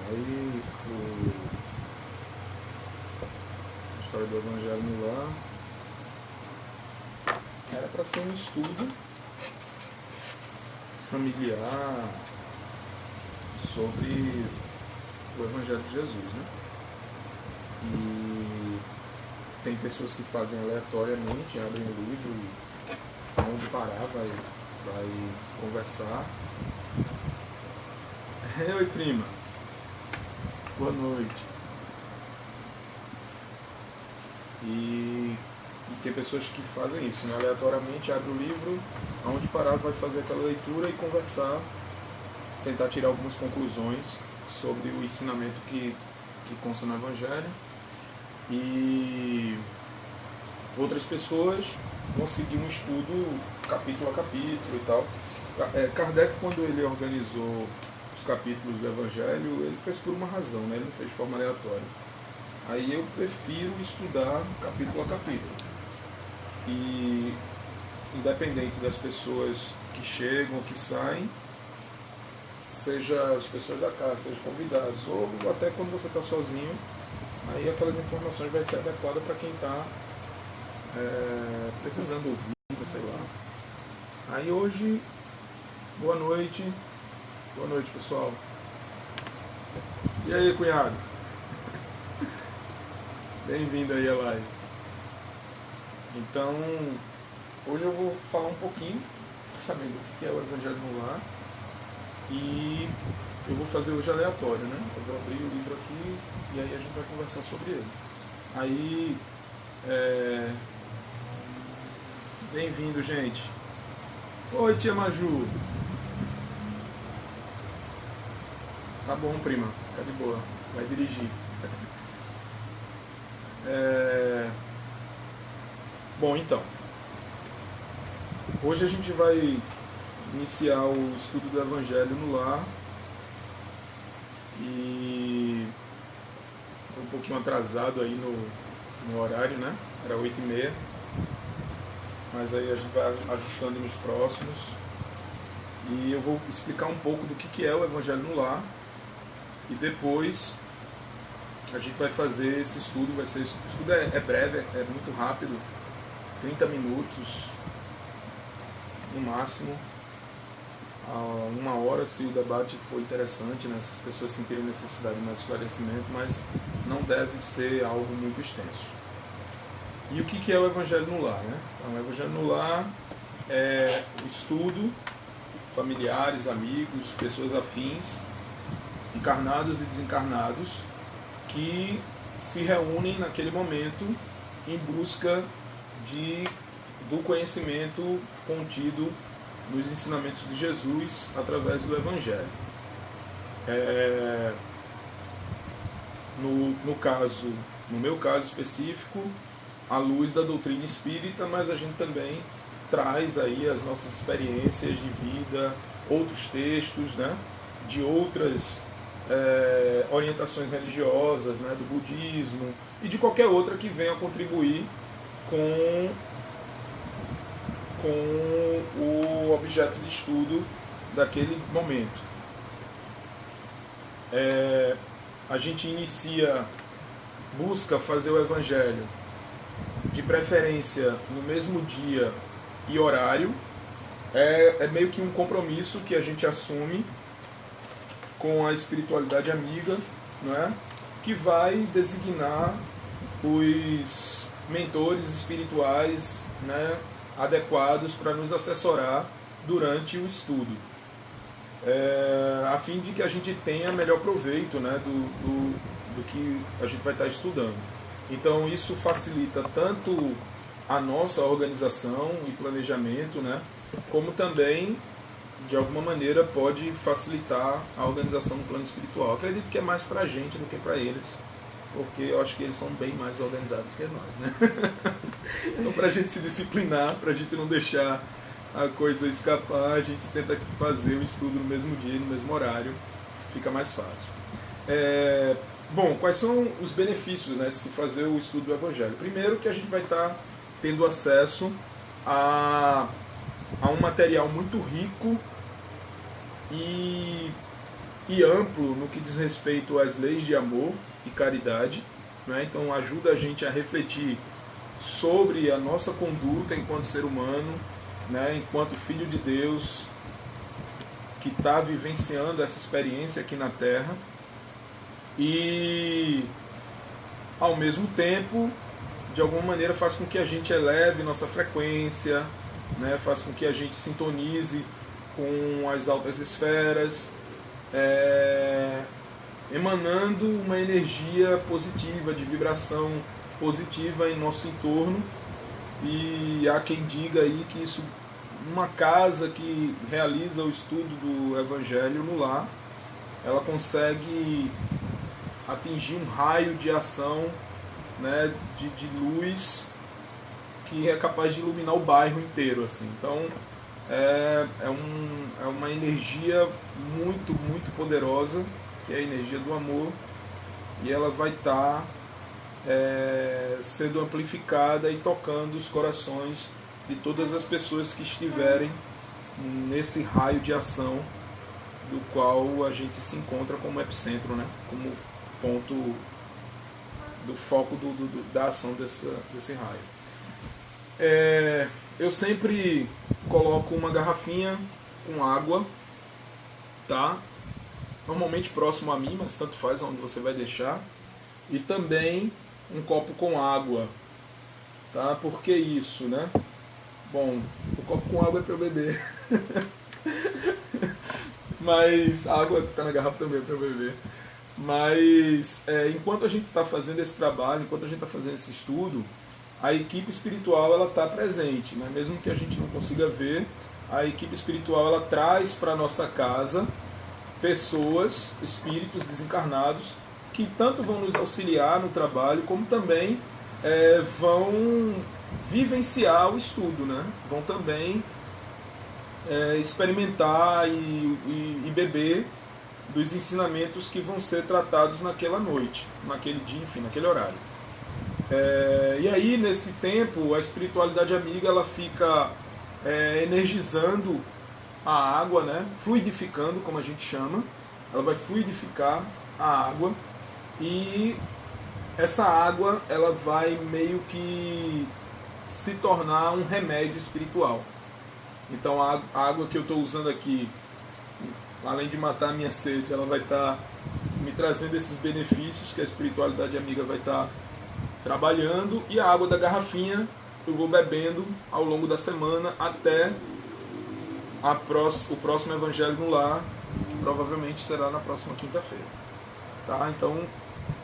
Aí a história do Evangelho no Lar era para ser um estudo familiar sobre o Evangelho de Jesus, né? E tem pessoas que fazem aleatoriamente, abrem o livro e onde parar vai conversar. Oi, prima. Boa noite. E tem pessoas que fazem isso, né? Aleatoriamente abre o livro, aonde parar vai fazer aquela leitura e conversar, tentar tirar algumas conclusões sobre o ensinamento que consta no Evangelho. E outras pessoas vão seguir um estudo capítulo a capítulo e tal. Kardec, quando ele organizou os capítulos do Evangelho, ele fez por uma razão, né? Ele não fez de forma aleatória. Aí eu prefiro estudar capítulo a capítulo. E independente das pessoas que chegam, que saem, seja as pessoas da casa, seja convidados, ou até quando você está sozinho, aí aquelas informações vai ser adequada para quem está precisando ouvir, sei lá. Aí hoje, boa noite pessoal. E aí, cunhado? Bem-vindo aí à live. Então, hoje eu vou falar um pouquinho, sabendo o que é o Evangelho no Lar, e eu vou fazer hoje aleatório, né? Eu vou abrir o livro aqui e aí a gente vai conversar sobre ele. Aí, bem-vindo, gente. Oi, tia Maju. Tá bom, prima, fica de boa, vai dirigir. Bom, então, hoje a gente vai iniciar o estudo do Evangelho no Lar e um pouquinho atrasado aí no horário, né? Era 8h30, mas aí a gente vai ajustando nos próximos e eu vou explicar um pouco do que é o Evangelho no Lar e depois a gente vai fazer esse estudo. O estudo é breve, é muito rápido, 30 minutos no máximo, a 1 hora, se o debate for interessante, né, se as pessoas sentirem necessidade de mais esclarecimento, mas não deve ser algo muito extenso. E o que é o Evangelho no Lar, né? Então, o Evangelho no Lar é o estudo, familiares, amigos, pessoas afins, encarnados e desencarnados, que se reúnem naquele momento em busca do conhecimento contido nos ensinamentos de Jesus através do Evangelho. No meu caso específico, à luz da doutrina espírita, mas a gente também traz aí as nossas experiências de vida, outros textos, né, de outras orientações religiosas, né, do budismo e de qualquer outra que venha contribuir com o objeto de estudo daquele momento. A gente busca fazer o Evangelho de preferência no mesmo dia e horário. É meio que um compromisso que a gente assume com a espiritualidade amiga, não é? Que vai designar os mentores espirituais, né, adequados para nos assessorar durante o estudo, a fim de que a gente tenha melhor proveito, né, do que a gente vai estar estudando. Então isso facilita tanto a nossa organização e planejamento, né, como também de alguma maneira pode facilitar a organização no plano espiritual. Acredito que é mais para a gente do que para eles, porque eu acho que eles são bem mais organizados que nós, né? Então, para a gente se disciplinar, para a gente não deixar a coisa escapar, a gente tenta fazer o estudo no mesmo dia, no mesmo horário, fica mais fácil. Bom, quais são os benefícios, né, de se fazer o estudo do Evangelho? Primeiro, que a gente vai estar tendo acesso a um material muito rico e e amplo no que diz respeito às leis de amor e caridade, né? Então ajuda a gente a refletir sobre a nossa conduta enquanto ser humano, né? Enquanto filho de Deus, que está vivenciando essa experiência aqui na Terra, e ao mesmo tempo, de alguma maneira, faz com que a gente eleve nossa frequência, né? Faz com que a gente sintonize com as altas esferas, emanando uma energia positiva, de vibração positiva em nosso entorno. E há quem diga aí que isso, uma casa que realiza o estudo do Evangelho no lar, ela consegue atingir um raio de ação, né, de luz, que é capaz de iluminar o bairro inteiro, assim. Então é uma energia muito, muito poderosa, que é a energia do amor, e ela vai estar sendo amplificada e tocando os corações de todas as pessoas que estiverem nesse raio de ação do qual a gente se encontra como epicentro, né? Como ponto do foco da ação desse raio. Eu sempre coloco uma garrafinha com água, tá? Normalmente próximo a mim, mas tanto faz onde você vai deixar, e também um copo com água, tá? Por que isso, né? Bom, o copo com água é para eu beber. Mas a água que está na garrafa também é para eu beber. Mas enquanto a gente está fazendo esse trabalho, enquanto a gente está fazendo esse estudo, a equipe espiritual ela está presente, né? Mesmo que a gente não consiga ver, a equipe espiritual ela traz para a nossa casa pessoas, espíritos desencarnados, que tanto vão nos auxiliar no trabalho, como também vão vivenciar o estudo, né? Vão também experimentar e beber dos ensinamentos que vão ser tratados naquela noite, naquele dia, enfim, naquele horário. E aí, nesse tempo, a espiritualidade amiga ela fica energizando a água, né? Fluidificando, como a gente chama. Ela vai fluidificar a água, e essa água ela vai meio que se tornar um remédio espiritual. Então a água que eu estou usando aqui, além de matar a minha sede, ela vai estar me trazendo esses benefícios que a espiritualidade amiga vai estar trabalhando, e a água da garrafinha eu vou bebendo ao longo da semana até o próximo Evangelho no Lar, que provavelmente será na próxima quinta-feira. Tá? Então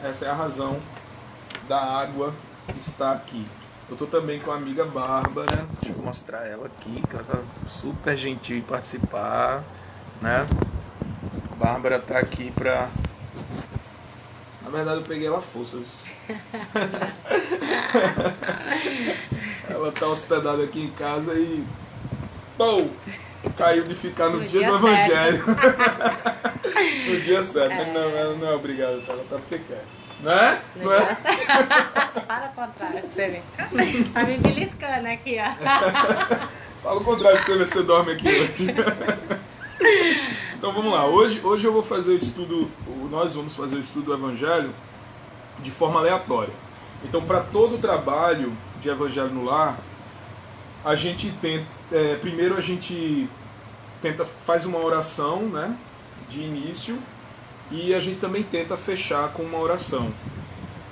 essa é a razão da água estar aqui. Eu estou também com a amiga Bárbara, deixa eu mostrar ela aqui, que ela está super gentil em participar, né? Bárbara está aqui para... Na verdade eu peguei ela a forças. Ela está hospedada aqui em casa e... Pô! Caiu de ficar no dia do Evangelho. No dia certo. Ela não é obrigada, ela tá porque quer. Né? Não é? Fala o contrário, você vê. Tá me beliscando aqui, ó. Fala o contrário que você vê, você dorme aqui hoje. Então vamos lá. Hoje eu vou fazer o estudo, nós vamos fazer o estudo do Evangelho de forma aleatória. Então, para todo o trabalho de Evangelho no Lar, a gente tenta, primeiro a gente faz uma oração, né, de início, e a gente também tenta fechar com uma oração.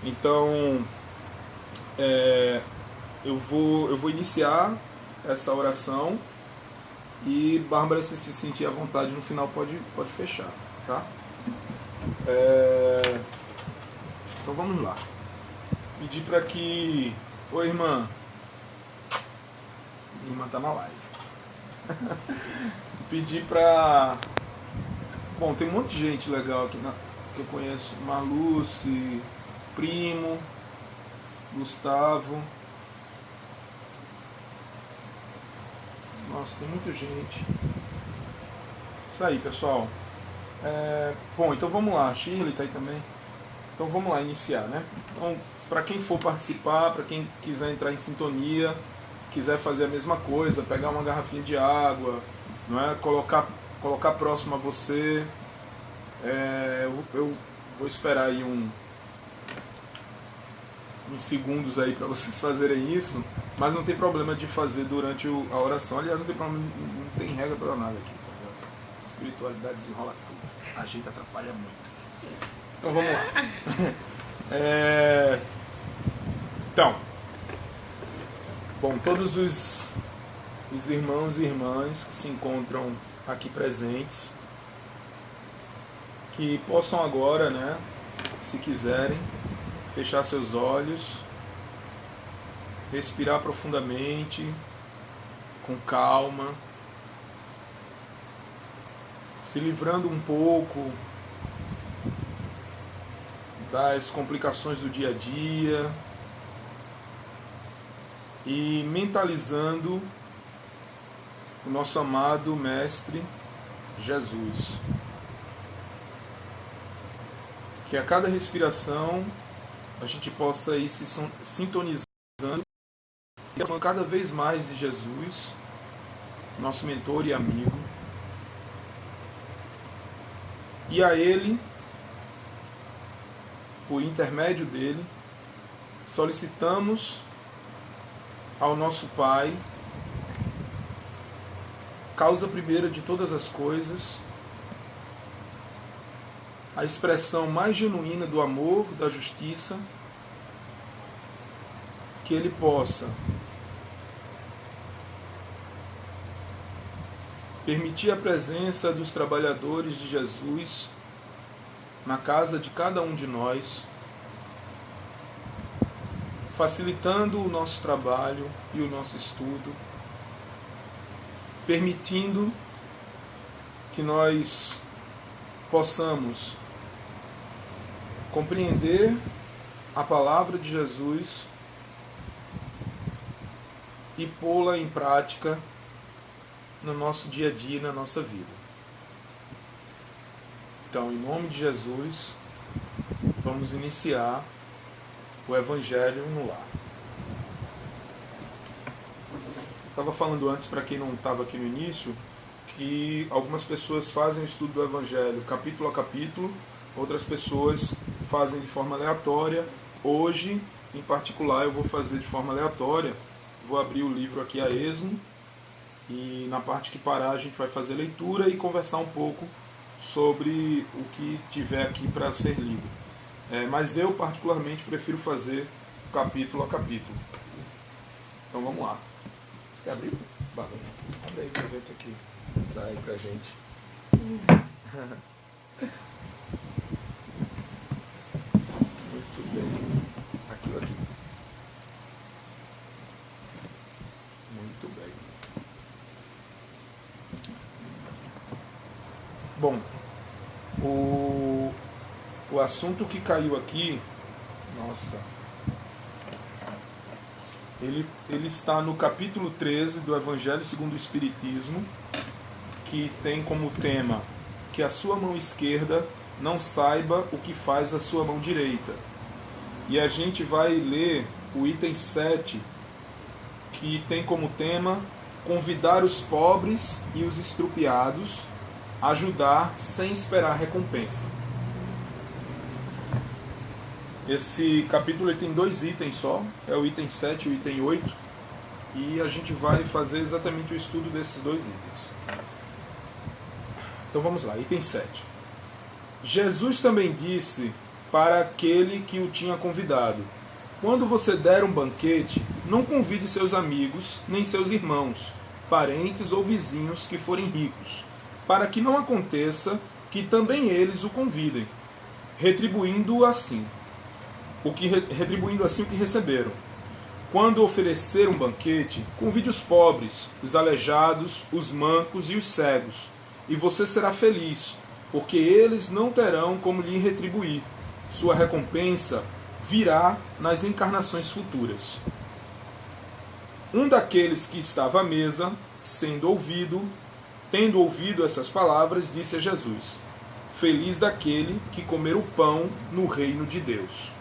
Então eu vou iniciar essa oração, e Bárbara, se sentir à vontade no final, pode fechar, tá? Então vamos lá. Pedir para que... Oi, irmã. Minha irmã tá na live. Pedir pra... Bom, tem um monte de gente legal aqui que eu conheço. Marluce, Primo, Gustavo. Nossa, tem muita gente. Isso aí, pessoal. Bom, então vamos lá. Shirley tá aí também. Então vamos lá, iniciar, né? Então, para quem for participar, para quem quiser entrar em sintonia, quiser fazer a mesma coisa, pegar uma garrafinha de água, não é? Colocar próximo a você, Eu vou esperar aí uns segundos aí para vocês fazerem isso, mas não tem problema de fazer durante a oração. Aliás, não tem problema, não tem regra para nada aqui. A espiritualidade desenrola tudo. A gente atrapalha muito. Então vamos lá. Então, bom, todos os irmãos e irmãs que se encontram aqui presentes, que possam agora, né, se quiserem, fechar seus olhos, respirar profundamente, com calma, se livrando um pouco das complicações do dia a dia e mentalizando o nosso amado Mestre Jesus. Que a cada respiração a gente possa ir se sintonizando e cada vez mais de Jesus, nosso mentor e amigo. E a Ele, por intermédio dele, solicitamos ao nosso Pai, causa primeira de todas as coisas, a expressão mais genuína do amor, da justiça, que Ele possa permitir a presença dos trabalhadores de Jesus na casa de cada um de nós, facilitando o nosso trabalho e o nosso estudo, permitindo que nós possamos compreender a palavra de Jesus e pô-la em prática no nosso dia a dia, na nossa vida. Então, em nome de Jesus, vamos iniciar o Evangelho no Lar. Estava falando antes, para quem não estava aqui no início, que algumas pessoas fazem o estudo do Evangelho capítulo a capítulo, outras pessoas fazem de forma aleatória. Hoje, em particular, eu vou fazer de forma aleatória. Vou abrir o livro aqui a esmo e na parte que parar a gente vai fazer leitura e conversar um pouco sobre o que tiver aqui para ser lido. Mas eu particularmente prefiro fazer capítulo a capítulo. Então vamos lá. Você quer abrir? Abre aí para ver o que dá aí pra gente. Muito bem. Aqui. Muito bem. Bom, o assunto que caiu aqui, nossa, ele está no capítulo 13 do Evangelho segundo o Espiritismo, que tem como tema que a sua mão esquerda não saiba o que faz a sua mão direita. E a gente vai ler o item 7, que tem como tema convidar os pobres e os estrupiados a ajudar sem esperar recompensa. Esse capítulo ele tem 2 itens só, é o item 7 e o item 8, e a gente vai fazer exatamente o estudo desses 2 itens. Então vamos lá, item 7. Jesus também disse para aquele que o tinha convidado: quando você der um banquete, não convide seus amigos, nem seus irmãos, parentes ou vizinhos que forem ricos, para que não aconteça que também eles o convidem, retribuindo assim o que receberam. Quando oferecer um banquete, convide os pobres, os aleijados, os mancos e os cegos, e você será feliz, porque eles não terão como lhe retribuir. Sua recompensa virá nas encarnações futuras. Um daqueles que estava à mesa, tendo ouvido essas palavras, disse a Jesus: feliz daquele que comer o pão no reino de Deus.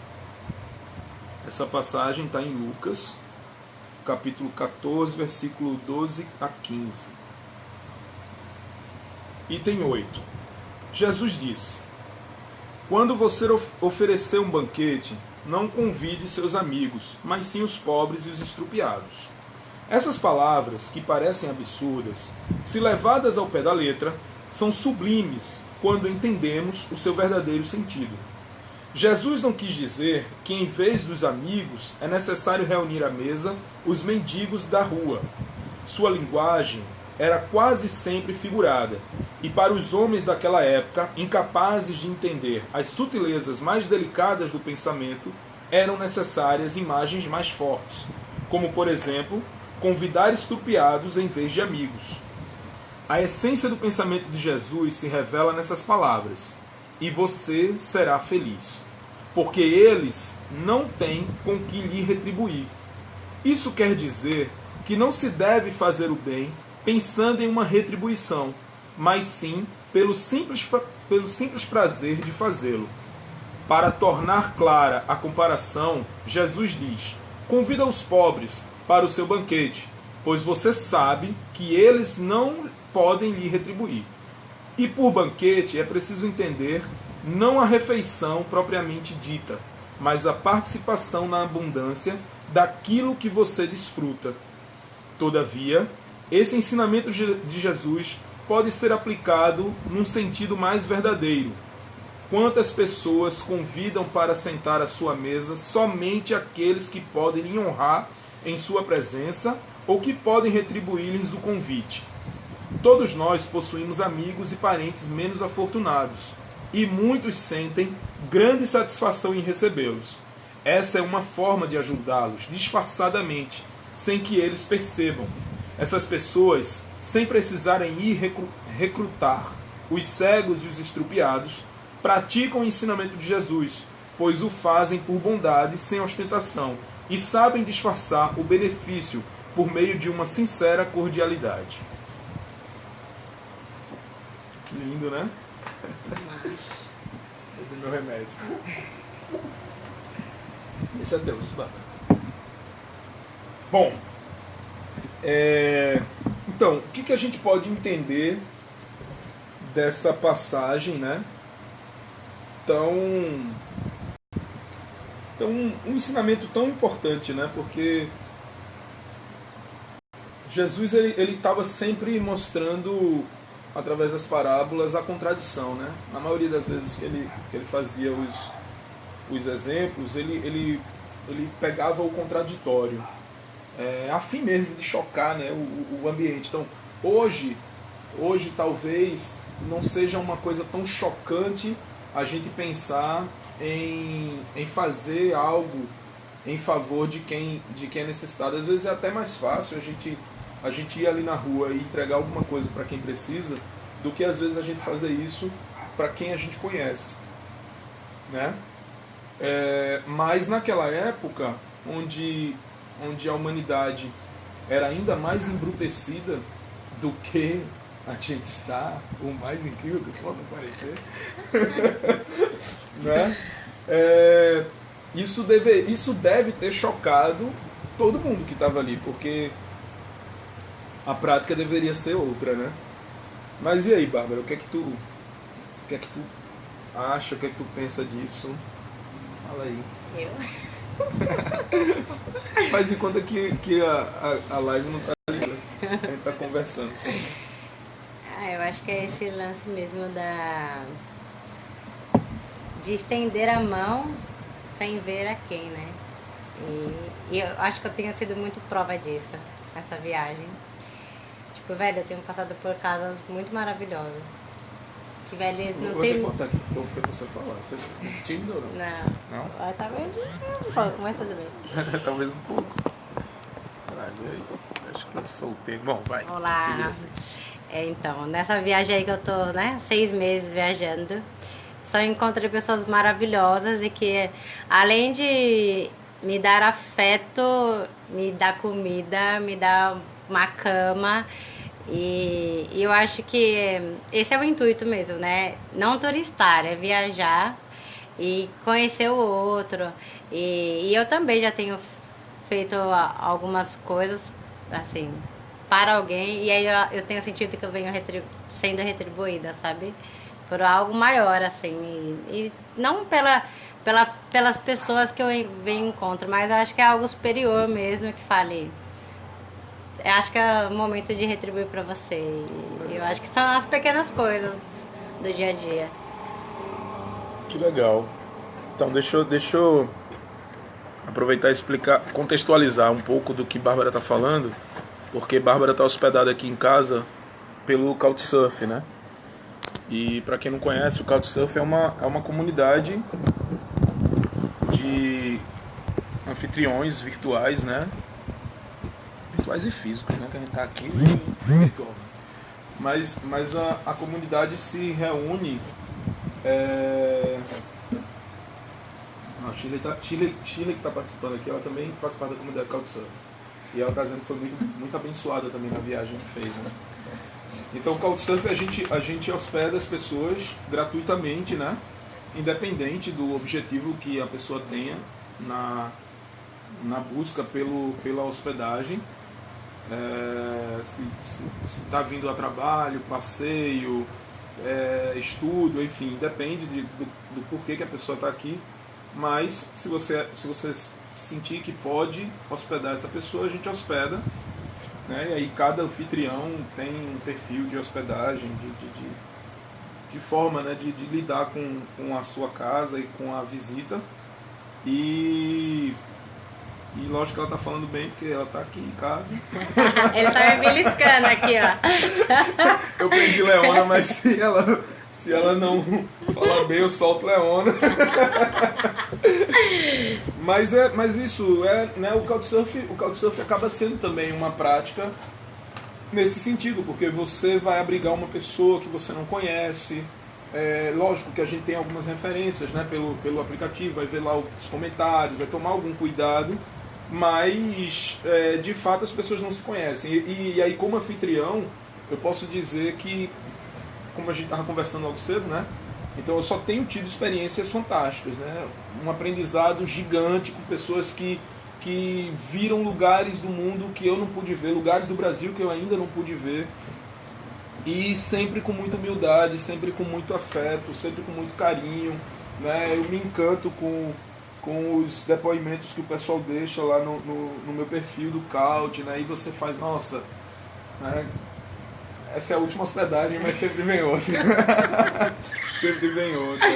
Essa passagem está em Lucas, capítulo 14, versículo 12 a 15. Item 8. Jesus disse: Quando você oferecer um banquete, não convide seus amigos, mas sim os pobres e os estrupiados. Essas palavras, que parecem absurdas, se levadas ao pé da letra, são sublimes quando entendemos o seu verdadeiro sentido. Jesus não quis dizer que, em vez dos amigos, é necessário reunir à mesa os mendigos da rua. Sua linguagem era quase sempre figurada, e para os homens daquela época, incapazes de entender as sutilezas mais delicadas do pensamento, eram necessárias imagens mais fortes, como, por exemplo, convidar estrupiados em vez de amigos. A essência do pensamento de Jesus se revela nessas palavras: e você será feliz, porque eles não têm com que lhe retribuir. Isso quer dizer que não se deve fazer o bem pensando em uma retribuição, mas sim pelo simples prazer de fazê-lo. Para tornar clara a comparação, Jesus diz: convida os pobres para o seu banquete, pois você sabe que eles não podem lhe retribuir. E por banquete é preciso entender não a refeição propriamente dita, mas a participação na abundância daquilo que você desfruta. Todavia, esse ensinamento de Jesus pode ser aplicado num sentido mais verdadeiro. Quantas pessoas convidam para sentar à sua mesa somente aqueles que podem lhe honrar em sua presença ou que podem retribuir-lhes o convite? Todos nós possuímos amigos e parentes menos afortunados, e muitos sentem grande satisfação em recebê-los. Essa é uma forma de ajudá-los disfarçadamente, sem que eles percebam. Essas pessoas, sem precisarem ir recrutar os cegos e os estrupiados, praticam o ensinamento de Jesus, pois o fazem por bondade, sem ostentação, e sabem disfarçar o benefício por meio de uma sincera cordialidade. Lindo, né? Esse é meu remédio. Esse é Deus, Bárbara. Bom, então, o que a gente pode entender dessa passagem, né? Então, um ensinamento tão importante, né? Porque Jesus ele estava sempre mostrando, através das parábolas, a contradição, né? Na maioria das vezes que ele fazia os exemplos, ele pegava o contraditório, a fim mesmo de chocar, né, o ambiente. Então, hoje talvez não seja uma coisa tão chocante a gente pensar em fazer algo em favor de quem é necessitado. Às vezes é até mais fácil a gente ir ali na rua e entregar alguma coisa para quem precisa, do que às vezes a gente fazer isso para quem a gente conhece, né? Mas naquela época, onde a humanidade era ainda mais embrutecida do que a gente está, o mais incrível que possa parecer, né? Isso deve ter chocado todo mundo que estava ali, porque a prática deveria ser outra, né? Mas e aí, Bárbara, o que é que tu acha, o que é que tu pensa disso? Fala aí. Eu? Faz de conta que a live não tá ali, né? A gente tá conversando. Sim. Eu acho que é esse lance mesmo de estender a mão sem ver a quem, né? E eu acho que eu tenho sido muito prova disso, essa viagem. Tipo, velho, eu tenho passado por casas muito maravilhosas. Que, velho, não vou tem... Vou contar aqui o que você falar. Você é tímido ou não? Não? Talvez um pouco, mas tudo bem. Talvez um pouco. Acho que eu soltei. Bom, vai. Olá. Então, nessa viagem aí que eu tô, né, 6 meses viajando, só encontrei pessoas maravilhosas e que, além de me dar afeto, me dar comida, me dar uma cama. E eu acho que esse é o intuito mesmo, né? Não turistar, é viajar e conhecer o outro. E eu também já tenho feito algumas coisas, assim, para alguém. E aí eu tenho sentido que eu venho sendo retribuída, sabe? por algo maior, assim, e não pelas pessoas que eu venho em encontro, mas eu acho que é algo superior mesmo, que fale, eu acho que é o momento de retribuir para você. E eu acho que são as pequenas coisas do dia a dia. Que legal. Então, deixa eu aproveitar e explicar, contextualizar um pouco do que Bárbara está falando, porque Bárbara está hospedada aqui em casa pelo Couchsurf, né? E para quem não conhece, o Couchsurf é uma comunidade de anfitriões virtuais, né? Virtuais e físicos, né? Que a gente tá aqui virtual. Mas a comunidade se reúne. A Chile que está participando aqui, ela também faz parte da comunidade Couchsurf. E ela está dizendo que foi muito abençoada também na viagem que fez, né? Então o Couchsurf a gente hospeda as pessoas gratuitamente, né? Independente do objetivo que a pessoa tenha na busca pela hospedagem. Se está vindo a trabalho, passeio, estudo, enfim, depende do porquê que a pessoa está aqui. Mas se você sentir que pode hospedar essa pessoa, a gente hospeda, né? E aí cada anfitrião tem um perfil de hospedagem, de forma, né, de lidar com a sua casa e com a visita. E lógico que ela está falando bem, porque ela está aqui em casa. Ele está me beliscando aqui, ó. Eu prendi Leona, mas se ela não falar bem, eu solto Leona. Mas isso, né, o Couchsurf acaba sendo também uma prática nesse sentido, porque você vai abrigar uma pessoa que você não conhece. Lógico que a gente tem algumas referências, né, pelo aplicativo, vai ver lá os comentários, vai tomar algum cuidado, mas de fato as pessoas não se conhecem. E aí, como anfitrião, eu posso dizer que, como a gente estava conversando logo cedo, né, então eu só tenho tido experiências fantásticas, né, um aprendizado gigante com pessoas que viram lugares do mundo que eu não pude ver, lugares do Brasil que eu ainda não pude ver, e sempre com muita humildade, sempre com muito afeto, sempre com muito carinho, né? Eu me encanto com os depoimentos que o pessoal deixa lá no meu perfil do Couch, né? E você faz, nossa, né? Essa é a última hospedagem, mas sempre vem outra. Sempre vem outra.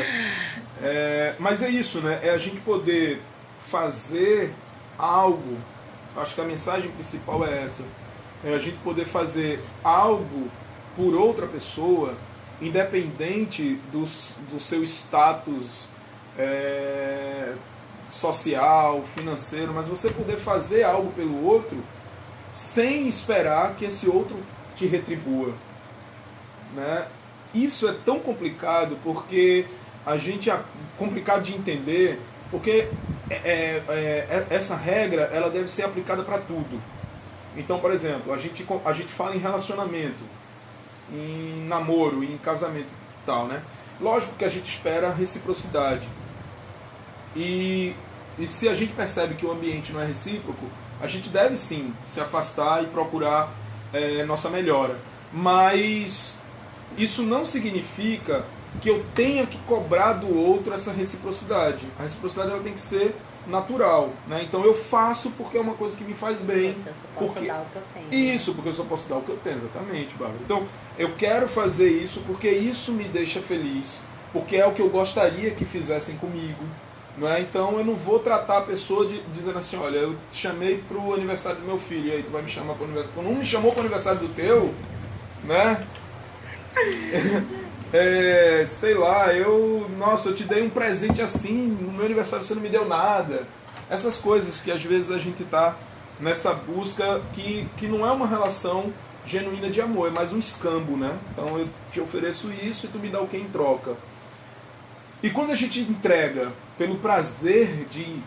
Mas é isso, né? É a gente poder fazer algo, acho que a mensagem principal é essa, é a gente poder fazer algo por outra pessoa, independente do seu status social, financeiro, mas você poder fazer algo pelo outro sem esperar que esse outro te retribua, né? Isso é tão complicado, porque complicado de entender, porque essa regra ela deve ser aplicada para tudo. Então, por exemplo, a gente fala em relacionamento, em namoro, em casamento e tal, né? Lógico que a gente espera reciprocidade. E se a gente percebe que o ambiente não é recíproco, a gente deve sim se afastar e procurar nossa melhora. Mas isso não significa que eu tenha que cobrar do outro essa reciprocidade. A reciprocidade ela tem que ser natural, né? Então eu faço porque é uma coisa que me faz bem. Eu só posso dar o que eu tenho. Isso, porque eu só posso dar o que eu tenho, exatamente, Bárbara. Então eu quero fazer isso porque isso me deixa feliz, porque é o que eu gostaria que fizessem comigo, não é? Então eu não vou tratar a pessoa dizendo assim, olha, eu te chamei para o aniversário do meu filho, e aí tu vai me chamar para o aniversário. Quando não me chamou para o aniversário do teu, né? Sei lá, eu te dei um presente assim, no meu aniversário você não me deu nada. Essas coisas que às vezes a gente tá nessa busca que não é uma relação genuína de amor, é mais um escambo, né? Então eu te ofereço isso e tu me dá o que em troca. E quando a gente entrega pelo prazer de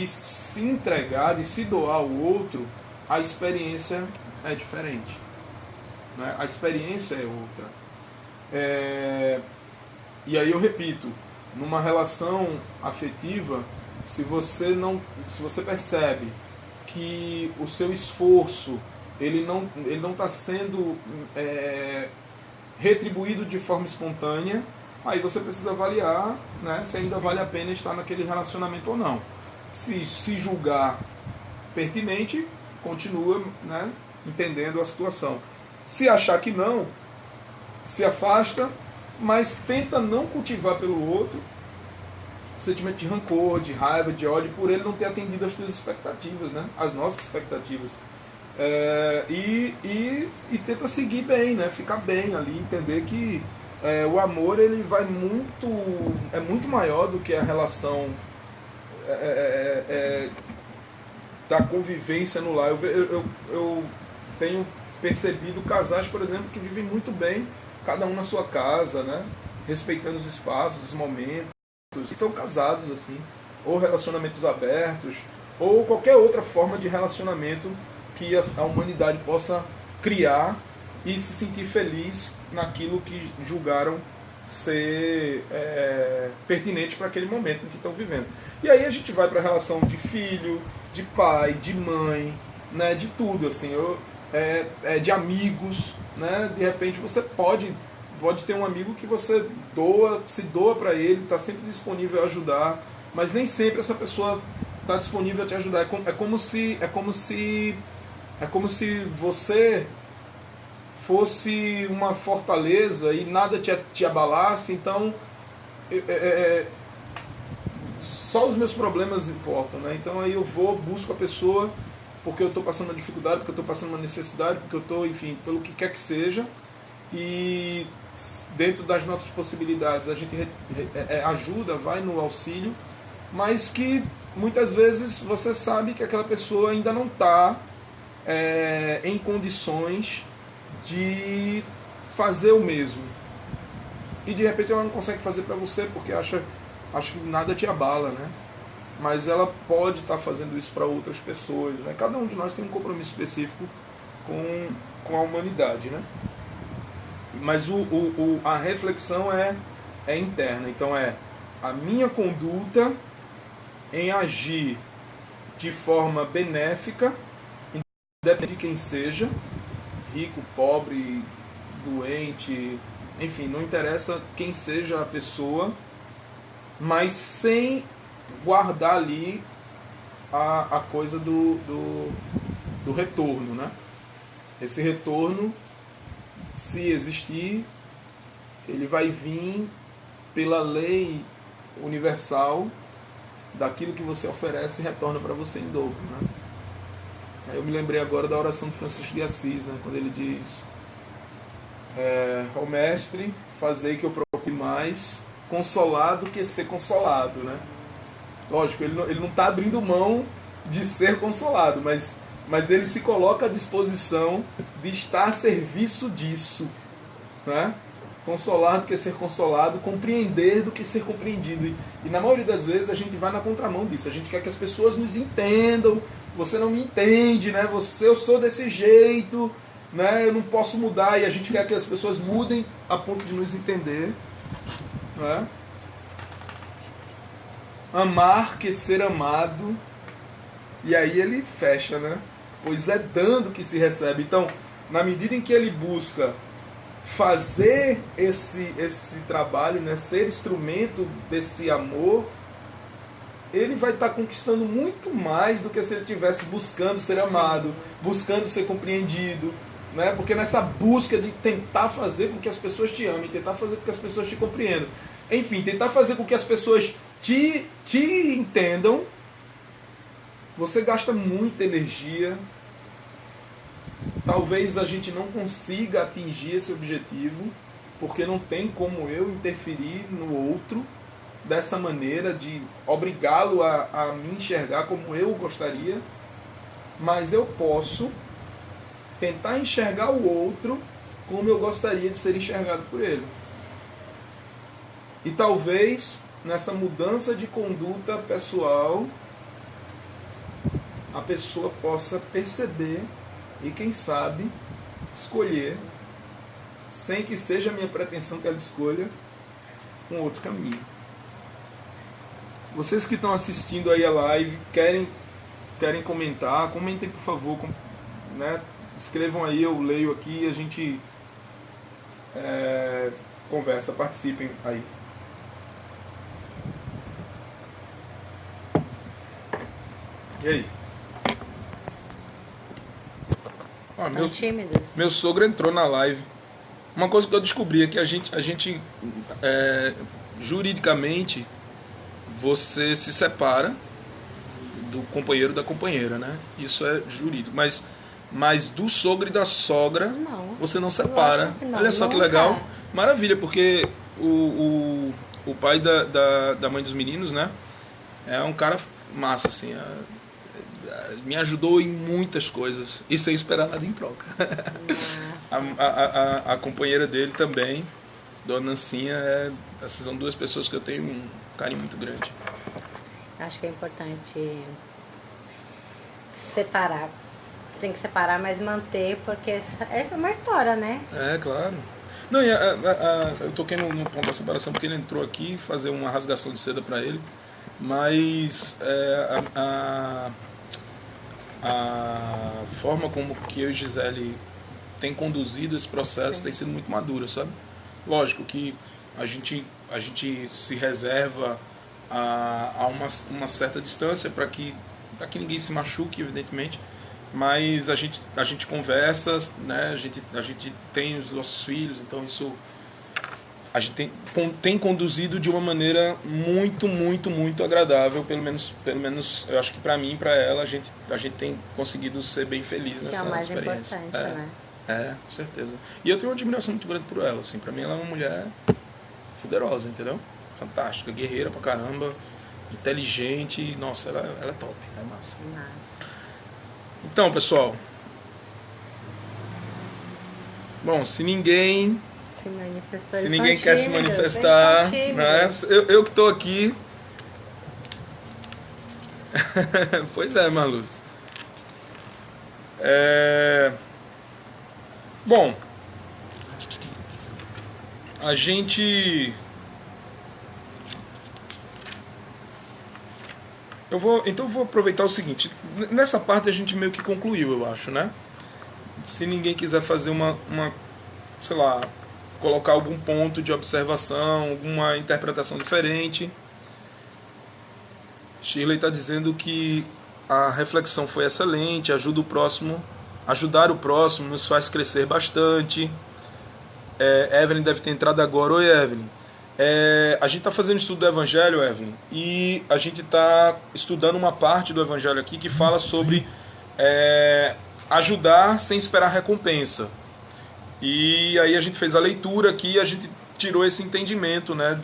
se entregar, de se doar ao outro, a experiência é diferente, né? A experiência é outra. E aí eu repito, numa relação afetiva, se você percebe que o seu esforço ele não está sendo retribuído de forma espontânea, aí você precisa avaliar, né, se ainda vale a pena estar naquele relacionamento ou não. Se julgar pertinente, continua, né, entendendo a situação. Se achar que não, se afasta, mas tenta não cultivar pelo outro sentimento de rancor, de raiva, de ódio, por ele não ter atendido as suas expectativas, né, as nossas expectativas. E tenta seguir bem, né, ficar bem ali, entender que o amor ele vai muito maior do que a relação da convivência no lar. Eu tenho percebido casais, por exemplo, que vivem muito bem, cada um na sua casa, né, respeitando os espaços, os momentos, estão casados assim, ou relacionamentos abertos, ou qualquer outra forma de relacionamento que a humanidade possa criar e se sentir feliz naquilo que julgaram ser pertinente para aquele momento em que estão vivendo. E aí a gente vai para a relação de filho, de pai, de mãe, né, de tudo, assim, de amigos, né, de repente você pode ter um amigo que você se doa para ele, está sempre disponível a ajudar, mas nem sempre essa pessoa está disponível a te ajudar. É como se você fosse uma fortaleza e nada te abalasse, então só os meus problemas importam, né? Então aí eu busco a pessoa porque eu estou passando uma dificuldade, porque eu estou passando uma necessidade, porque eu estou, enfim, pelo que quer que seja, e dentro das nossas possibilidades a gente ajuda, vai no auxílio, mas que muitas vezes você sabe que aquela pessoa ainda não está em condições de fazer o mesmo. E de repente ela não consegue fazer para você porque acha que nada te abala, né? Mas ela pode estar fazendo isso para outras pessoas, né? Cada um de nós tem um compromisso específico com a humanidade, né? Mas a reflexão é interna. Então a minha conduta em agir de forma benéfica, independente de quem seja, rico, pobre, doente, enfim, não interessa quem seja a pessoa, mas sem guardar ali a coisa do retorno, né? Esse retorno, se existir, ele vai vir pela lei universal daquilo que você oferece e retorna para você em dobro, né? Eu me lembrei agora da oração de Francisco de Assis, né? Quando ele diz: ó mestre, fazei que eu procure mais consolado que ser consolado, né? Lógico, ele não está abrindo mão de ser consolado, mas ele se coloca à disposição de estar a serviço disso, né? Consolar do que ser consolado, compreender do que ser compreendido. E na maioria das vezes a gente vai na contramão disso. A gente quer que as pessoas nos entendam. Você não me entende, né? Eu sou desse jeito, né? Eu não posso mudar. E a gente quer que as pessoas mudem a ponto de nos entender, né? Amar que ser amado. E aí ele fecha, né? Pois é dando que se recebe. Então, na medida em que ele busca fazer esse trabalho, né, ser instrumento desse amor, ele vai estar conquistando muito mais do que se ele estivesse buscando ser amado, buscando ser compreendido, né? Porque nessa busca de tentar fazer com que as pessoas te amem, tentar fazer com que as pessoas te compreendam, enfim, tentar fazer com que as pessoas te entendam, você gasta muita energia. Talvez a gente não consiga atingir esse objetivo, porque não tem como eu interferir no outro dessa maneira, de obrigá-lo a me enxergar como eu gostaria, mas eu posso tentar enxergar o outro como eu gostaria de ser enxergado por ele. E talvez nessa mudança de conduta pessoal a pessoa possa perceber e, quem sabe, escolher, sem que seja a minha pretensão que ela escolha, um outro caminho. Vocês que estão assistindo aí a live, querem comentar, comentem por favor, né? Escrevam aí, eu leio aqui, a gente conversa, participem aí. E aí? Estão tímidos? Meu sogro entrou na live. Uma coisa que eu descobri é que a gente juridicamente, você se separa do companheiro da companheira, né? Isso é jurídico. Mas do sogro e da sogra, não, você não separa. Não, olha só que legal. Maravilha, porque o pai da mãe dos meninos, né? É um cara massa, assim. Me ajudou em muitas coisas. E sem esperar nada em troca. A companheira dele também, Dona Nancinha, essas são duas pessoas que eu tenho um carinho muito grande. Acho que é importante separar. Tem que separar, mas manter, porque essa é uma história, né? É, claro. Não, eu toquei no ponto da separação porque ele entrou aqui fazer uma rasgação de seda para ele, mas a forma como que eu e Gisele tem conduzido esse processo tem sido muito madura, sabe? Lógico que a gente se reserva a uma certa distância para que ninguém se machuque, evidentemente, mas a gente conversa, né? A gente tem os nossos filhos, então isso a gente tem conduzido de uma maneira muito, muito, muito agradável, pelo menos eu acho que para mim e para ela a gente tem conseguido ser bem feliz nessa experiência. Que é o mais importante, né? Com certeza. E eu tenho uma admiração muito grande por ela, assim. Pra mim ela é uma mulher poderosa, entendeu? Fantástica, guerreira pra caramba, inteligente. Nossa, ela é top, é massa. Então, pessoal. Bom, se ninguém quer se manifestar, né? Eu que tô aqui. Pois é, Marluz. Bom, a gente... Eu vou aproveitar o seguinte. Nessa parte a gente meio que concluiu, eu acho, né? Se ninguém quiser fazer sei lá, colocar algum ponto de observação, alguma interpretação diferente. Shirley está dizendo que a reflexão foi excelente, ajudar o próximo nos faz crescer bastante. Evelyn deve ter entrado agora. Oi, Evelyn. A gente está fazendo estudo do Evangelho, Evelyn, e a gente está estudando uma parte do Evangelho aqui que fala sobre ajudar sem esperar recompensa. E aí a gente fez a leitura aqui e a gente tirou esse entendimento, né,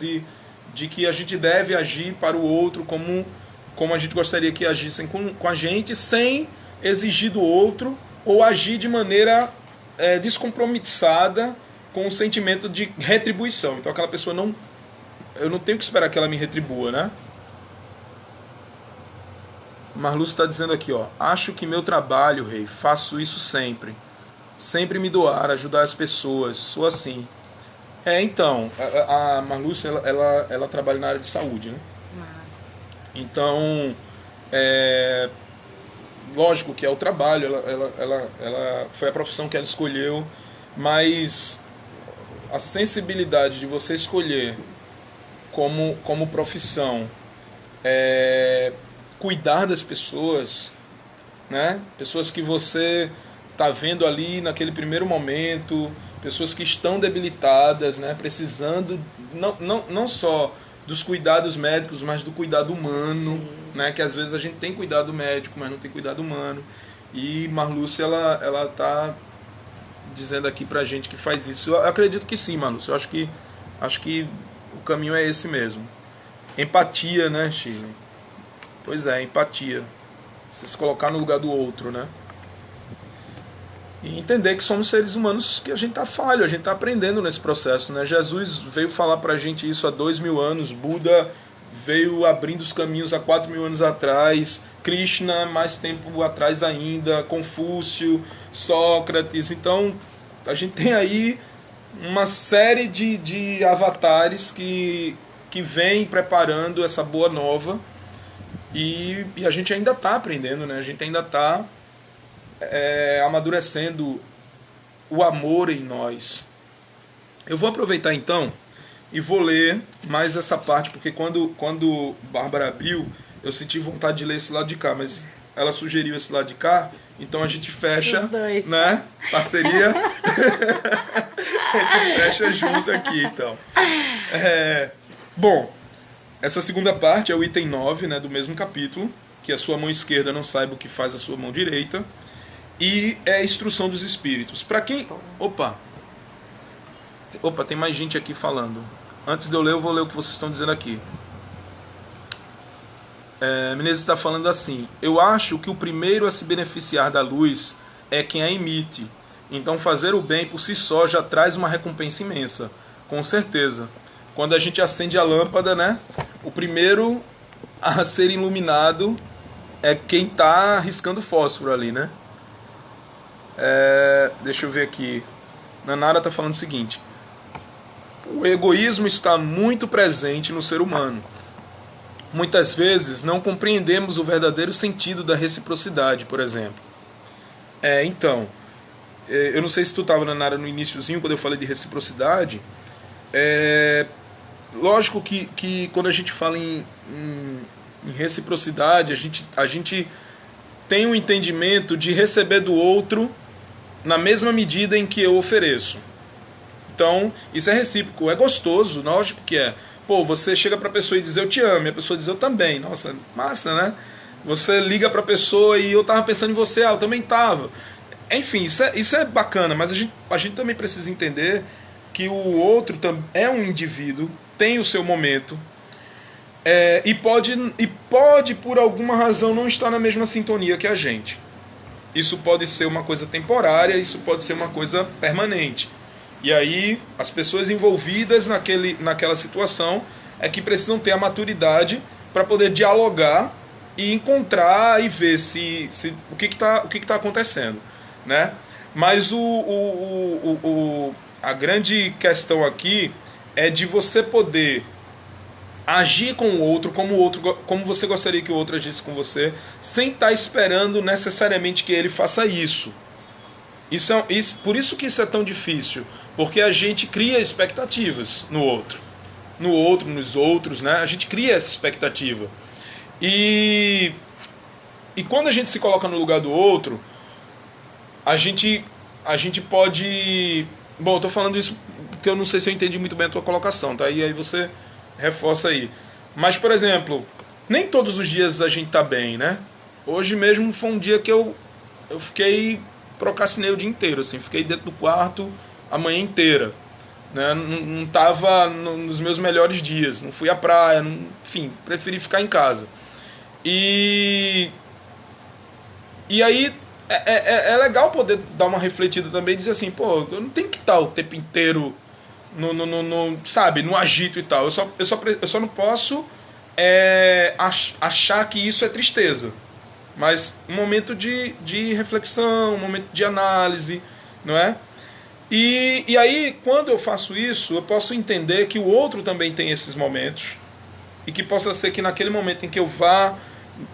de que a gente deve agir para o outro como a gente gostaria que agissem com a gente, sem exigir do outro ou agir de maneira descompromissada com o sentimento de retribuição. Então aquela pessoa eu não tenho que esperar que ela me retribua, né? Marluz está dizendo aqui, ó, acho que meu trabalho, Rei, faço isso sempre. Sempre me doar, ajudar as pessoas, sou assim. Então, a Marluz, ela trabalha na área de saúde, né? Então, lógico que é o trabalho, ela foi a profissão que ela escolheu, mas a sensibilidade de você escolher como profissão cuidar das pessoas, né? Pessoas que você está vendo ali naquele primeiro momento, pessoas que estão debilitadas, né? Precisando não só dos cuidados médicos, mas do cuidado humano, né? Que às vezes a gente tem cuidado médico, mas não tem cuidado humano. E Marlúcia, ela está dizendo aqui pra gente que faz isso. Eu acredito que sim, Marlúcia. Eu acho que o caminho é esse mesmo. Empatia, né, Shirley? Pois é, empatia. Você se colocar no lugar do outro, né? E entender que somos seres humanos, que a gente tá falho, a gente tá aprendendo nesse processo, né? Jesus veio falar pra gente isso há 2000 anos, Buda veio abrindo os caminhos há 4000 anos atrás, Krishna mais tempo atrás ainda, Confúcio, Sócrates. Então a gente tem aí uma série de avatares que vem preparando essa boa nova, e a gente ainda está aprendendo, né? A gente ainda está amadurecendo o amor em nós. Eu vou aproveitar então e vou ler mais essa parte, porque quando Bárbara abriu, eu senti vontade de ler esse lado de cá, mas ela sugeriu esse lado de cá, então a gente fecha, né? Parceria. A gente fecha junto aqui, então. Bom, essa segunda parte é o item 9, né, do mesmo capítulo, que a sua mão esquerda não saiba o que faz a sua mão direita, e é a instrução dos espíritos. Para quem... Opa, tem mais gente aqui falando. Antes de eu ler, eu vou ler o que vocês estão dizendo aqui. Menezes está falando assim: eu acho que o primeiro a se beneficiar da luz é quem a emite. Então fazer o bem por si só já traz uma recompensa imensa. Com certeza. Quando a gente acende a lâmpada, né? O primeiro a ser iluminado é quem está riscando fósforo ali, né? Deixa eu ver aqui. Nanara está falando o seguinte: o egoísmo está muito presente no ser humano. Muitas vezes não compreendemos o verdadeiro sentido da reciprocidade, por exemplo. Então, eu não sei se tu estava, Nanara, no iniciozinho, quando eu falei de reciprocidade. Lógico que quando a gente fala em reciprocidade, a gente tem um entendimento de receber do outro na mesma medida em que eu ofereço. Então, isso é recíproco, é gostoso, lógico que é. Pô, você chega pra pessoa e diz eu te amo, e a pessoa diz eu também. Nossa, massa, né? Você liga pra pessoa e eu tava pensando em você, eu também tava. Enfim, isso é bacana, mas a gente também precisa entender que o outro é um indivíduo, tem o seu momento, e pode, por alguma razão, não estar na mesma sintonia que a gente. Isso pode ser uma coisa temporária, isso pode ser uma coisa permanente. E aí, as pessoas envolvidas naquela situação é que precisam ter a maturidade para poder dialogar e encontrar e ver o que tá acontecendo, né? Mas a grande questão aqui é de você poder agir com o outro como você gostaria que o outro agisse com você, sem estar esperando necessariamente que ele faça isso. Por isso que isso é tão difícil, porque a gente cria expectativas no outro, nos outros, né? A gente cria essa expectativa. E quando a gente se coloca no lugar do outro, a gente pode... Bom, eu tô falando isso porque eu não sei se eu entendi muito bem a tua colocação, tá? E aí você reforça aí. Mas, por exemplo, nem todos os dias a gente tá bem, né? Hoje mesmo foi um dia que eu procrastinei o dia inteiro, assim, fiquei dentro do quarto a manhã inteira, né? Não tava nos meus melhores dias, não fui à praia, enfim, preferi ficar em casa. E aí é legal poder dar uma refletida também e dizer assim, pô, eu não tenho que estar o tempo inteiro sabe, no agito e tal, eu só não posso achar que isso é tristeza. Mas um momento de reflexão, um momento de análise, não é? E aí, quando eu faço isso, eu posso entender que o outro também tem esses momentos, e que possa ser que naquele momento em que eu vá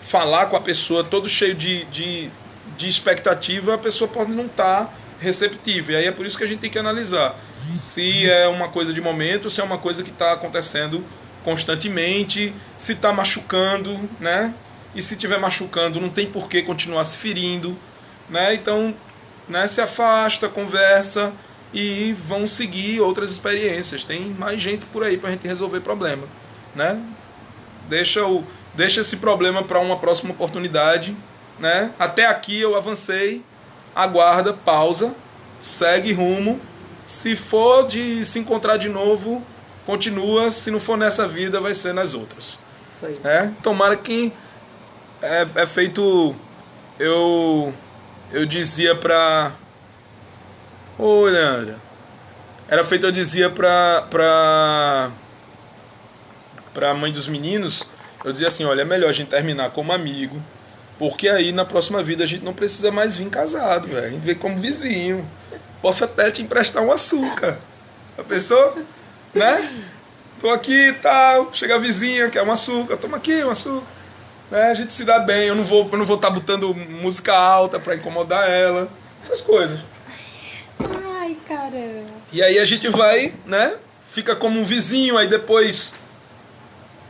falar com a pessoa todo cheio de expectativa, a pessoa pode não estar receptiva. E aí é por isso que a gente tem que analisar se é uma coisa de momento, se é uma coisa que está acontecendo constantemente, se está machucando, né? E se estiver machucando, não tem por que continuar se ferindo, né? Então, né, se afasta, conversa e vão seguir outras experiências. Tem mais gente por aí pra gente resolver problema, né? Deixa esse problema para uma próxima oportunidade, né? Até aqui eu avancei, aguarda, pausa, segue rumo. Se for de se encontrar de novo, continua. Se não for nessa vida, vai ser nas outras. Tomara que é feito. Eu dizia pra... Ô, Leandra. Era feito, eu dizia pra mãe dos meninos, eu dizia assim, olha, é melhor a gente terminar como amigo, porque aí na próxima vida a gente não precisa mais vir casado, velho. A gente vem como vizinho. Posso até te emprestar um açúcar. A pessoa, né? Tô aqui e tal, chega a vizinha, quer um açúcar, toma aqui um açúcar. Né? A gente se dá bem, eu não vou estar botando música alta pra incomodar ela. Essas coisas. Ai, caramba. E aí a gente vai, né? Fica como um vizinho, aí depois,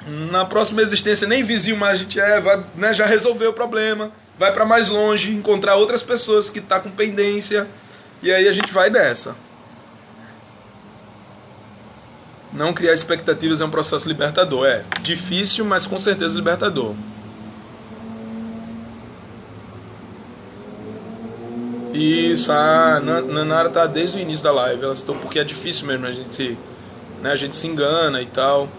na próxima existência, nem vizinho mais a gente vai, né? Já resolveu o problema, vai para mais longe, encontrar outras pessoas que tá com pendência, e aí a gente vai nessa. Não criar expectativas é um processo libertador. É difícil, mas com certeza libertador. Isso, a Nanara tá desde o início da live. Elas estão porque é difícil mesmo, a gente se engana e tal.